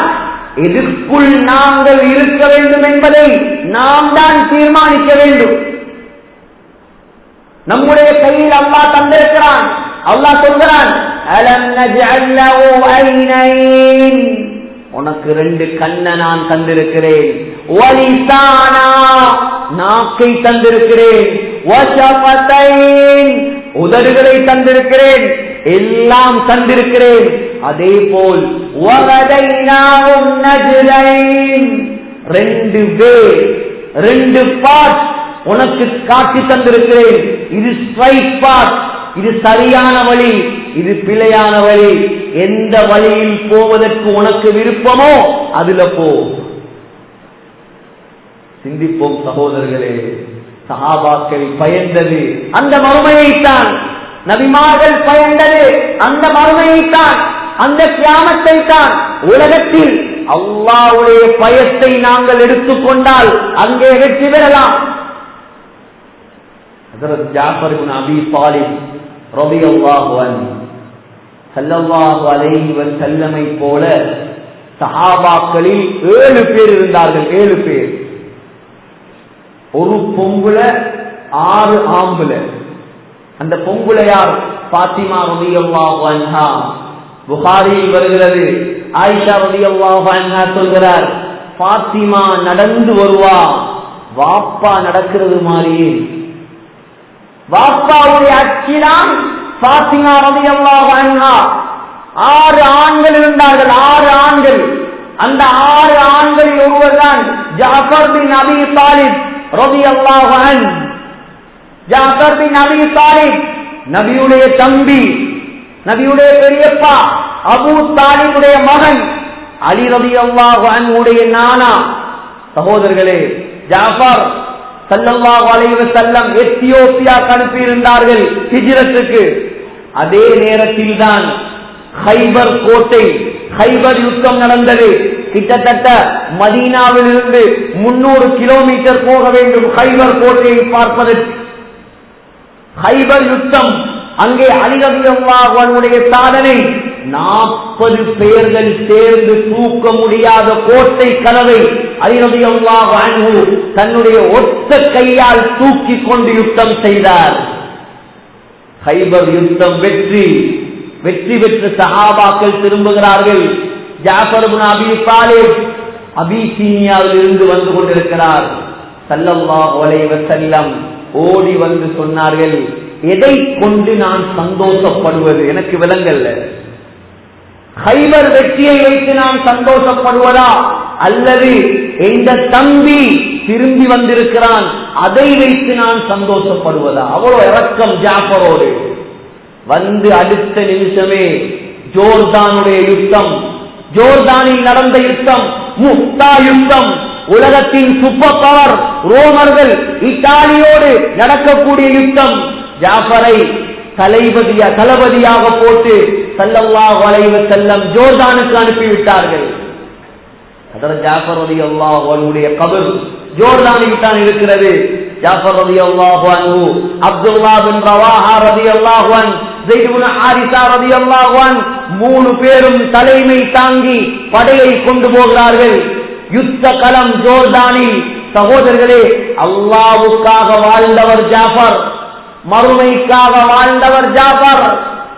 எதற்குள் நாங்கள் இருக்க வேண்டும் என்பதை நாம் தான் தீர்மானிக்க வேண்டும். நம்முடைய கையில் அல்லாஹ் தந்திருக்கிறான். அல்லாஹ் சொல்கிறான், அலம் நஜ்அல் லஹு ஐனைன், உனக்கு ரெண்டு கண்ணை நான் தந்திருக்கிறேன். வலிசானா, நாக்கை தந்திருக்கிறேன். வஷஃபதைன், உதடுகளை தந்திருக்கிறேன். எல்லாம் தந்திருக்கிறேன். அதே போல் வஹதைனாஹும் நஜ்தைன், ரெண்டு வே, ரெண்டு பாத் உனக்கு காட்டி தந்திருக்கிறேன். இது ஸ்ட்ரைட் பாத், இது சரியான வழி, இது பிழையான வழி. எந்த வழியில் போவதற்கு உனக்கு விருப்பமோ அதுல போ. சிந்திப்போம் சகோதரர்களே. சஹாபாக்கள் பயந்தது அந்த மறுமையைத்தான். நபிமார்கள் பயந்தது அந்த மறுமையைத்தான், அந்த கியாமத்தை தான். உலகத்தில் அல்லாஹ்வுடைய பயத்தை நாங்கள் எடுத்துக்கொண்டால் அங்கே வெற்றி பெறலாம். ஹஜ்ரத் ஜாஃபர் இப்னு அபீ தாலிப் ரலியல்லாஹு அன்ஹு ஸல்லல்லாஹு அலைஹி வஸல்லமை போல சஹாபாக்களில் 7 பேர் இருந்தார்கள். 7 பேர், ஒரு பொம்புல 6 ஆம்புல. அந்த பொம்புளையார் பாத்திமா ரலியல்லாஹு அன்ஹா. புகாரியில் வருகிறது, ஆயிஷா ரலியல்லாஹு அன்ஹா சொல்கிறார், பாத்திமா நடந்து வருவா, வாப்பா நடக்கிறது மாதிரியே. வாப்பாவுடைய அச்சிதான் பாத்திமா ரலியல்லாஹு அன்ஹா. 6 ஆண்கள் இருந்தார்கள், 6 ஆண்கள். அந்த 6 ஆண்களில் ஒருவர் தான் ஜாஃபர் பின் அபீ தாலிப் ரலியல்லாஹு அன்ஹு. ஜாஃபர் பின் அபீ தாலிப் நபியுடைய தம்பி, நபியுடைய பெரியப்பா, அபூ தாலிபுடைய மகன், அலி ரலியல்லாஹு அன்ஹுடைய நானா. சகோதரர்களே, ஜாஃபர் ஸல்லல்லாஹு அலைஹி வஸல்லம் எத்தியோப்பியா அனுப்பி இருந்தார்கள் ஹிஜ்ரத்துக்கு. அதே நேரத்தில் தான் கைபர் கோட்டை, கைபர் யுத்தம் நடந்தது. கிட்டத்தட்ட மதீனாவில் இருந்து 300 கிலோமீட்டர் போக வேண்டும் கைபர் கோட்டையை பார்ப்பதற்கு. கைபர் யுத்தம், அங்கே அலி ரலியல்லாஹு அன்ஹுடைய சாதனை, 40 பேர்கள் சேர்ந்து தூக்க முடியாத கோட்டை கதவை அலி ரலியல்லாஹு அன்ஹு தன்னுடைய ஒத்த கையால் தூக்கி கொண்டு யுத்தம் செய்தார். கைபர் யுத்தம் வெற்றி பெற்று சஹாபாக்கள் திரும்புகிறார்கள். ஜாஃபர் இப்னு அபீ தாலிப் அபிசீனியாவில் இருந்து வந்து கொண்டிருக்கிறார். ஸல்லல்லாஹு அலைஹி வஸல்லம் ஓடி வந்து சொன்னார்கள், எதை கொண்டு நான் சந்தோஷப்படுவது எனக்கு விளங்கல்ல. கைபர் வெற்றியை வைத்து நான் சந்தோஷப்படுவதா, அல்லது இந்த தம்பி திரும்பி வந்திருக்கிறான் அதை வைத்து நான் சந்தோஷப்படுவதா? அவ்வளவு இரக்கம் ஜாஃபரோடு. வந்து அடுத்த நிமிஷமே ஜோர்தானுடைய யுத்தம், ஜோர்தானில் நடந்த யுத்தம், முக்தா யுத்தம். உலகத்தின் சூப்பர் பவர் ரோமர்கள் இத்தாலியோடு நடக்கக்கூடிய யுத்தம். ஜாஃபரை தளபதியாக போட்டு ஸல்லல்லாஹு அலைஹி வஸல்லம் ஜோர்தானுக்கு அனுப்பிவிட்டார்கள். ஹஜ்ரத் ஜாஃபர் ரலியல்லாஹு அன்ஹுடைய கபர் ஜோர்தானில் தான் இருக்கிறது. ஜாஃபர் ரலியல்லாஹு அன்ஹு, அப்துல்லாஹ் பின் ரவாஹா ரலியல்லாஹு அன்ஹு, ஸைத் இப்னு ஹாரிஸா ரலியல்லாஹு அன்ஹு 3 பேரும் தலைமை தாங்கி படையை கொண்டு போகிறார்கள். யுத்த களம் ஜோர்தானில். சகோதரர்களே, அல்லாஹ்வுக்காக வாழ்ந்தவர் ஜாஃபர், மறுமைக்காக வாழ்ந்தவர் ஜாஃபர்.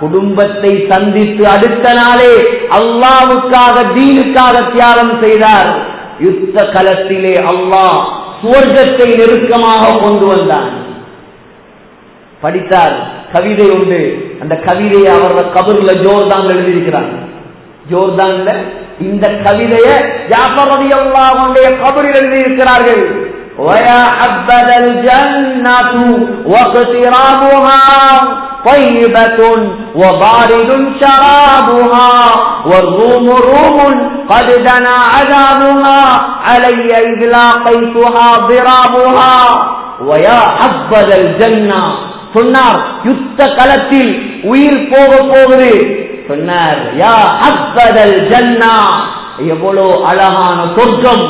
குடும்பத்தை சந்தித்து அடுத்த நாளே அல்லாஹ்வுக்காக தீனுக்காக தியாகம் செய்தார். யுத்த களத்திலே அல்லாஹ் சுவர்க்கத்தை நெருக்கமாக கொண்டு வந்தான். படித்தார். கவிதை உண்டு. அந்த கவிதையை அவரது கபர்ல ஜோர்தான் எழுதியிருக்கிறாங்க. ஜோர்தான்ல இந்த கவிதையை ஜாஃபர் ரலியல்லாஹு அன்ஹுடைய கபரில் எழுதியிருக்கிறார்கள். وَيَا حَبَّذَ الْجَنَّةُ وَاقْتِرَابُهَا طَيِّبَةٌ وَبَارِدٌ شَرَابُهَا وَالرُّومُ رُومٌ قَدْ دَنَا عَذَابُهَا عَلَيَّ إِذْ لَاقَيْتُهَا ضِرَابُهَا وَيَا حَبَّذَ الْجَنَّةُ சொன்னார். யுத்த களத்தில் உயிர் போகுது. சொன்னார், யா ஹப்பதல் ஜன்னா, எவ்வளோ அழகான சொர்க்கம்,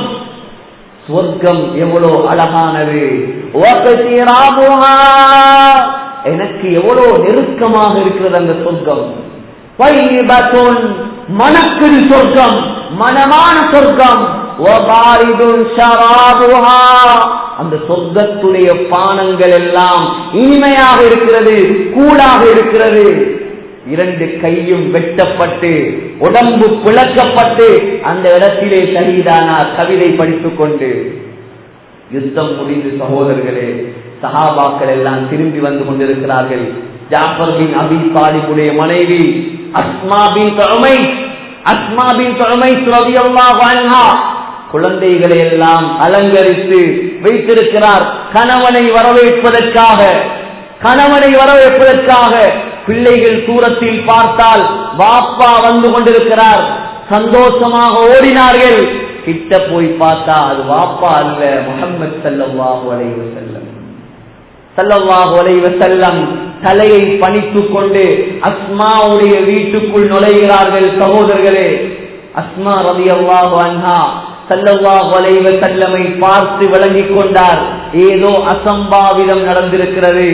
சொர்க்கம் எவ்வளோ அழகானது. எனக்கு எவ்வளோ நெருக்கமாக இருக்கிறது அந்த சொர்க்கம். மனக்குள் சொர்க்கம், மனமான சொர்க்கம். அந்த சொர்க்கத்துடைய பானங்கள் எல்லாம் இனிமையாக இருக்கிறது, கூடாக இருக்கிறது. இரண்டு கையும் வெட்டப்பட்டு உடம்பு பிளக்கப்பட்டு அந்த இடத்திலே ஷஹீதானார். கவிதை படித்துக் கொண்டு யுத்தம் முடிந்து சகோதரர்களே, சஹாபாக்கள் எல்லாம் திரும்பி வந்து கொண்டிருக்கிறார்கள். ஜாஃபர் பின் அபி தாலிபுடைய மனைவி அஸ்மா பின் உமைஸ் ரலியல்லாஹு அன்ஹா குழந்தைகளை எல்லாம் அலங்கரித்து வைத்திருக்கிறார். கணவனை வரவேற்பதற்காக பிள்ளைகள் தூரத்தில் பார்த்தால் வாப்பா வந்து கொண்டிருக்கிறார். சந்தோஷமாக ஓடினார்கள். கிட்ட போய் பார்த்தா அது வாப்பா அல்ல, முஹம்மது ஸல்லல்லாஹு அலைஹி வஸல்லம் தலையை பணித்துக் கொண்டு அஸ்மாவுடைய வீட்டுக்குள் நுழைகிறார்கள். சகோதரர்களே, அஸ்மா ரலியல்லாஹு அன்ஹா ஸல்லல்லாஹு அலைஹி வஸல்லமை பார்த்து விளங்கிக் கொண்டார். ஏதோ அசம்பாவிதம் நடந்திருக்கிறது.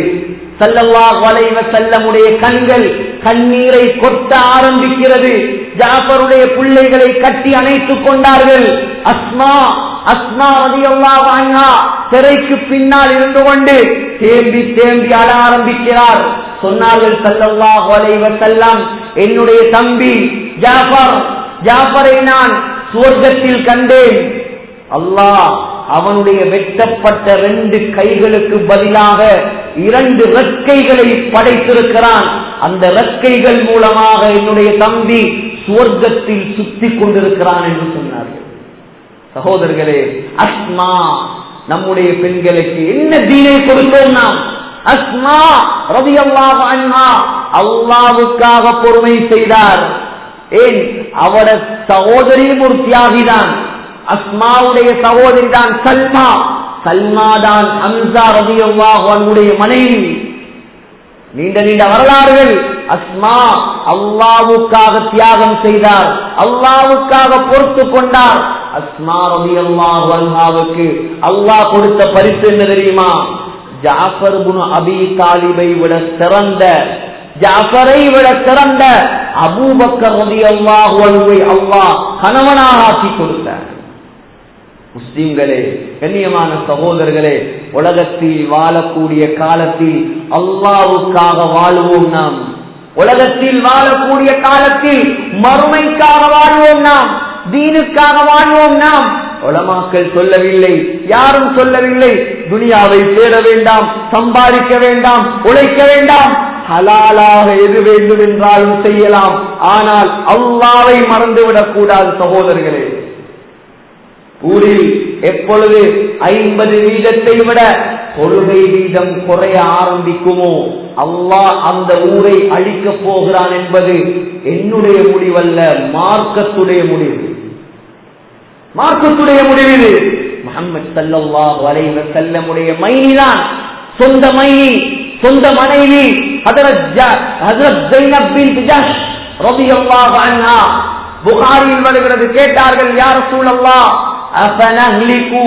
ஸல்லல்லாஹு அலைஹி வஸல்லமுடைய கண்கள் கண்ணீரை கொட்ட ஆரம்பிக்கிறது. ஜாஃபருடைய பிள்ளைகளை கட்டி அணைத்துக் கொண்டார்கள். அஸ்மா ரலியல்லாஹு அன்ஹா திரைக்கு பின்னால் இருந்து கொண்டு தேம்பி அழ ஆரம்பிக்கிறார். சொன்னார்கள் ஸல்லல்லாஹு அலைஹி வஸல்லம், என்னுடைய தம்பி ஜாஃபரை நான் சுவர்க்கத்தில் கண்டேன். அல்லாஹ் அவனுடைய வெட்டப்பட்ட 2 கைகளுக்கு பதிலாக 2 ரெக்கைகளை படைத்திருக்கிறான். அந்த ரெக்கைகள் மூலமாக என்னுடைய தம்பி சுவர்க்கத்தில் சுத்தி கொண்டிருக்கிறான் என்று சொன்னார்கள். சகோதரர்களே, அஸ்மா நம்முடைய பெண்களுக்கு என்ன தீனை கொடுத்தோம் நாம்? அஸ்மா ரலியல்லாஹு அன்ஹா அல்லாஹ்வுக்காக பொறுமை செய்தார். ஏன்? அவட சகோதரியும் ஒரு தியாகிதான். அஸ்மாவுடைய சகோதரி தான் சல்மா தான் ஹம்ஸா ரலியல்லாஹு அன்ஹுடைய மனைவி. நீண்ட வரலாறுகள். அஸ்மா அல்லாஹ்வுக்காக தியாகம் செய்தார், அல்லாஹ்வுக்காக பொறுத்து கொண்டார். அஸ்மா ரலியல்லாஹு அன்ஹாவுக்கு அல்லாஹ் கொடுத்த பரிசு என்ன தெரியுமா? ஜாஃபர் இப்னு அபீ தாலிபை விட சிறந்த, ஜாஃபரை விட சிறந்த அபூபக்கர் ரலியல்லாஹு அன்ஹுவை அல்லாஹ் கணவனாக ஆக்கி கொடுத்தார். முஸ்லிம்களே, கண்ணியமான சகோதரர்களே, உலகத்தில் வாழக்கூடிய காலத்தில் அல்லாஹ்வுக்காக வாழுவோம் நாம். உலகத்தில் வாழக்கூடிய காலத்தில் மறுமைக்காக வாழ்வோம் நாம், தீனுக்காக வாழ்வோம் நாம். உலமாக்கள் சொல்லவில்லை, யாரும் சொல்லவில்லை, துனியாவை தேட வேண்டாம், சம்பாதிக்க வேண்டாம், உழைக்க வேண்டாம், ஹலாலாக எது வேண்டும் என்றாலும் செய்யலாம். ஆனால் அல்லாஹ்வை மறந்துவிடக் கூடாது. சகோதரர்களே, ஊரில் எப்பொழுது 50% விட தொழுகை வீதம் குறைய ஆரம்பிக்குமோ அல்லாஹ் அந்த ஊரை அழிக்கப் போகிறான் என்பது என்னுடைய முடிவல்ல, மார்க்கத்துடைய முடிவு. மார்க்கத்துடைய முடிவு இது. முஹம்மது ஸல்லல்லாஹு அலைஹி வஸல்லமுடைய மைனிதான், சொந்த மைனி, சொந்த மனைவி ஹஜ்ரத் ஸைனப் பின்த் ஜஹ்ஷ் ரலியல்லாஹு அன்ஹா. புகாரியில் வருகிறது, கேட்டார்கள், யா ரசூலல்லாஹ் அஃபனஹ்லிகு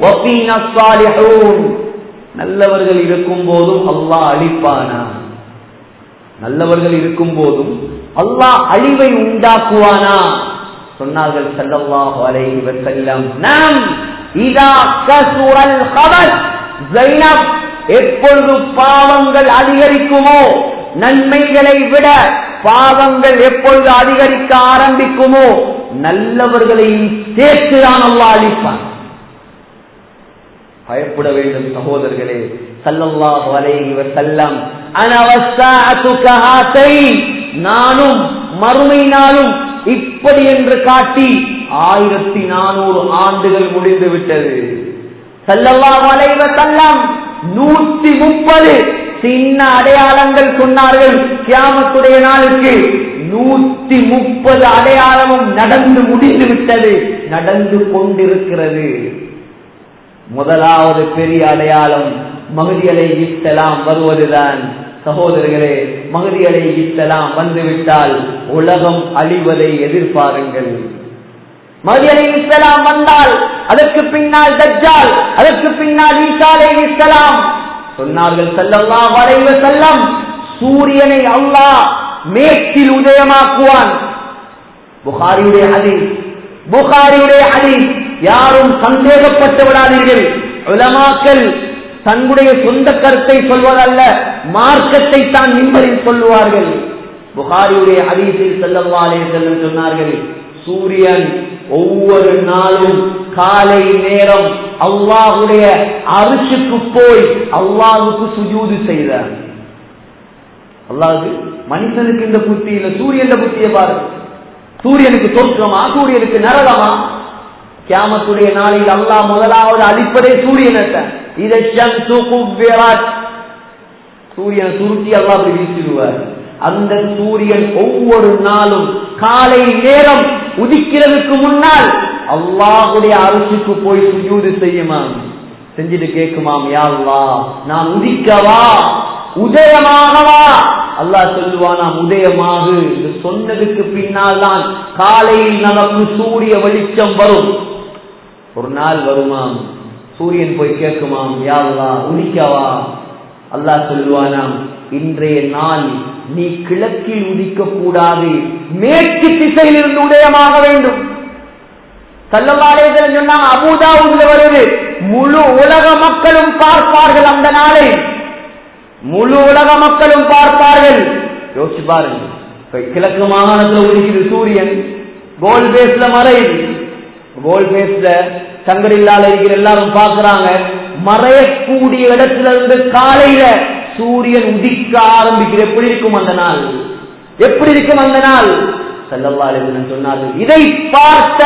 வஃபீனா ஸாலிஹூன், நல்லவர்கள் இருக்கும் போதும் அல்லாஹ் அழிப்பானா? நல்லவர்கள் இருக்கும் போதும் அல்லாஹ் அழிவை உண்டாக்குவானா? சொன்னார்கள் ஸல்லல்லாஹு அலைஹி வஸல்லம், நாம் இதா கஸுரல் கபஸ், ஸைனப், எப்பொழுது பாவங்கள் அதிகரிக்குமோ, நன்மைகளை விட பாவங்கள் எப்பொழுது அதிகரிக்க ஆரம்பிக்குமோ நல்லவர்களையும் சேர்த்துதான் அல்லாஹ் அழிப்பான். பயப்பட வேண்டும் சகோதரர்களே. ஸல்லல்லாஹு அலைஹி வஸல்லம் அனா வஸ்ஸாஅத்து கஹாத்தைன், நானும் மறுமை நாளும் இப்படி என்று காட்டி 1400 ஆண்டுகள் முடிந்து விட்டது. ஸல்லல்லாஹு அலைஹி வஸல்லம் 130 சின்ன அடையாளங்கள் சொன்னார்கள். கியாமத்துடைய நாளுக்கு 130 அடையாளமும் நடந்து முடிந்து விட்டது, நடந்து கொண்டிருக்கிறது. முதலாவது பெரிய அடையாளம் மஹ்தி அலைஹிஸ்ஸலாம் வருவதுதான். சகோதரர்களே, மஹ்தி அலைஹிஸ்ஸலாம் வந்துவிட்டால் உலகம் அழிவதை எதிர்பாருங்கள். மஹ்தி அலைஹிஸ்ஸலாம் வந்தால் அதற்கு பின்னால் தஜ்ஜால், அதற்கு பின்னால் ஈசா அலைஹிஸ்ஸலாம். சொன்னார்கள் ஸல்லல்லாஹு அலைஹி வஸல்லம், சூரியனை அல்லாஹ் மேற்கில் உதயமாக்குவான். புகாரியுடைய ஹதீஸ். யாரும் சந்தேகப்பட்டு விடாதீர்கள். உலமாக்கள் தங்களுடைய சொந்த கருத்தை சொல்வதல்ல, மார்க்கத்தை தான் மிம்பரில் சொல்லுவார்கள். புகாரியுடைய ஹதீஸில் ஸல்லல்லாஹு அலைஹி வஸல்லம் சொன்னார்கள், சூரியன் ஒவ்வொரு நாளும் காலை நேரம் அல்லாஹ்வுடைய அர்ஷுக்கு போய் அல்லாஹ்வுக்கு சுஜூது செய்தார். அல்லாஹ்வுக்கு, மனுஷனுக்கு இந்த புத்தி இல்ல, சூரியன் புத்தியை பாருங்க. சூரியனுக்கு சொர்க்கமா, சூரியனுக்கு நரகமா? கியாமத்துடைய நாளில் அல்லாஹ் முதலாவது அழிப்பதே சூரியனை. இதை சூரியனை சுருட்டி அல்லாஹ் வீசிடுவார். அந்த சூரியன் ஒவ்வொரு நாளும் காலை நேரம் உதிக்கிறதுக்கு முன்னால் அல்லாஹ்வுடைய அர்ஷுக்கு போய் சுஜூது செய்யுமா, செஞ்சுட்டு கேட்குமாம், யா அல்லாஹ் நான் உதிக்கவா உதயமாகவா? அல்லாஹ் சொல்லுவானாம், உதயமாகு. சொன்னதுக்கு பின்னால் தான் காலையில் நமக்கு சூரிய வெளிச்சம் வரும். ஒரு நாள் வருமாம், சூரியன் போய் கேட்குமாம், யா அல்லாஹ் உதிக்கவா? அல்லாஹ் சொல்லுவானாம், இன்றைய நாள் நீ கிழக்கில் உதிக்க கூடாது, மேற்கு திசையில் இருந்து உதயமாக வேண்டும். ஸல்லல்லாஹு அலைஹி வஸல்லம் சொன்னாங்க, அபூதாவுதுல வருது, முழு உலக மக்களும் பார்ப்பார்கள் அந்த நாளை, முழு உலக மக்களும் பார்ப்பார்கள். யோசிச்சு பாருங்க, கிழக்கு மாகாணத்தில் உதிக்குது சூரியன், கோல் பேஸ்ல மறையுது, கோல் பேஸ்ல சங்கரில்லால இருக்கிற எல்லாரும் பார்க்கிறாங்க. மறையக்கூடிய இடத்துல இருந்து காலையில சூரியன் உதிக்க ஆரம்பிக்கிற எப்படி இருக்கும் அந்த நாள்? எப்படி இருக்கும் அந்த நாள்? ஸல்லல்லாஹு அலைஹி வஸல்லம் சொன்னார்கள், இதை பார்த்த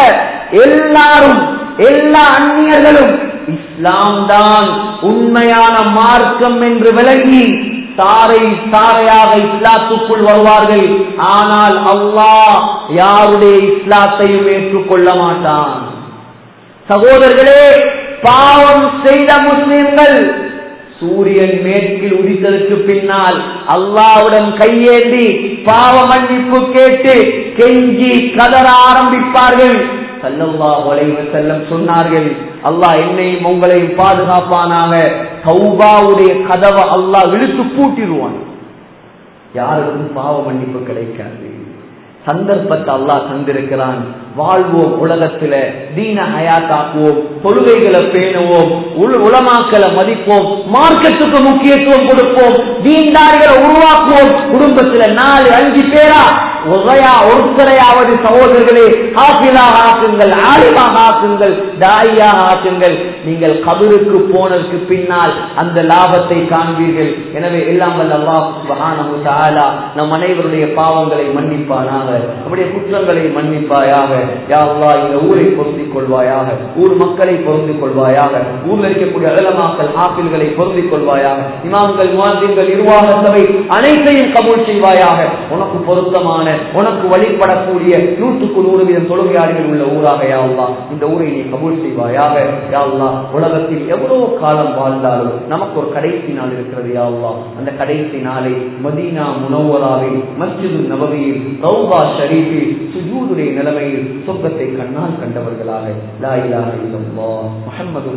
எல்லாரும், எல்லா அந்நியர்களும் இஸ்லாம் தான் உண்மையான மார்க்கம் என்று விளங்கி தாரை தாரையாக இஸ்லாத்துக்குள் வருவார்கள். ஆனால் அல்லாஹ் யாருடைய இஸ்லாத்தையும் ஏற்றுக்கொள்ள மாட்டான். சகோதரர்களே, பாவம் செய்த முஸ்லிம்கள் சூரியன் மேற்கில் உதித்ததற்கு பின்னால் அல்லாஹ்விடம் கையேந்தி பாவ மன்னிப்பு கேட்டு கெஞ்சி கதற ஆரம்பிப்பார்கள். ஸல்லல்லாஹு அலைஹி வஸல்லம் சொன்னார்கள், அல்லாஹ் என்னையும் உங்களையும் பாதுகாப்பானாக. தௌபாவுடைய கதவை அல்லாஹ் இழுத்து பூட்டிடுவான். யாருக்கும் பாவ மன்னிப்பு கிடைக்காது. சந்தர்ப்பத்தை அல்லாஹ் தந்திருக்கிறான். வாழ்வோம், உலகத்துல தீன ஹயாத்தாக்குவோம், தொழுகைகளை பேணுவோம், உலமாக்களை மதிப்போம், மார்க்கத்துக்கு முக்கியத்துவம் கொடுப்போம், தீன்தாரிகளை உருவாக்குவோம். குடும்பத்துல 4-5 பேரா ஒருத்தரையாவது சகோதரர்களே ஹாஃபிலாக ஆக்குங்கள், ஆலிமாக ஆக்குங்கள், தாயியாக ஆக்குங்கள். நீங்கள் கபருக்கு போனதற்கு பின்னால் அந்த லாபத்தை காண்பீர்கள். எனவே எல்லாம் வல்ல அல்லாஹ் சுப்ஹானஹு வ தஆலா நம் அனைவருடைய பாவங்களை மன்னிப்பானாக, நம்முடைய குற்றங்களை மன்னிப்பாயாக. யா அல்லாஹ், இந்த ஊரை பொருந்திக் கொள்வாயாக, ஊர் மக்களை பொருந்திக் கொள்வாயாக, ஊரில் இருக்கக்கூடிய உலமாக்கள் ஆஃபில்களை பொருந்திக் கொள்வாயாக, இமாம்கள், முஅத்தின்கள், நிர்வாக சபை அனைத்தையும் கபூல் செய்வாயாக. உனக்கு பொருத்தமான, உனக்கு வழிபடக்கூடிய 100% தொழுகையாளிகள் உள்ள ஊராக யா அல்லாஹ் இந்த ஊரை நீ கபூல் செய்வாயாக. யா அல்லாஹ், உலகத்தில் எவ்வளவு காலம் வாழ்ந்தாலும் நமக்கு ஒரு கடைசி நாள் இருக்கிறது. யா அல்லாஹ், அந்த கடைசி நாளை மதீனா முனவ்வராவில், மஸ்ஜிது நபவியில், ரௌபா ஷரீஃபில் சுஜூதுடைய நிலைமையில் சொர்க்கத்தை கண்ணால் கண்டவர்களாக லா இலாஹ இல்லல்லாஹ் முஹம்மது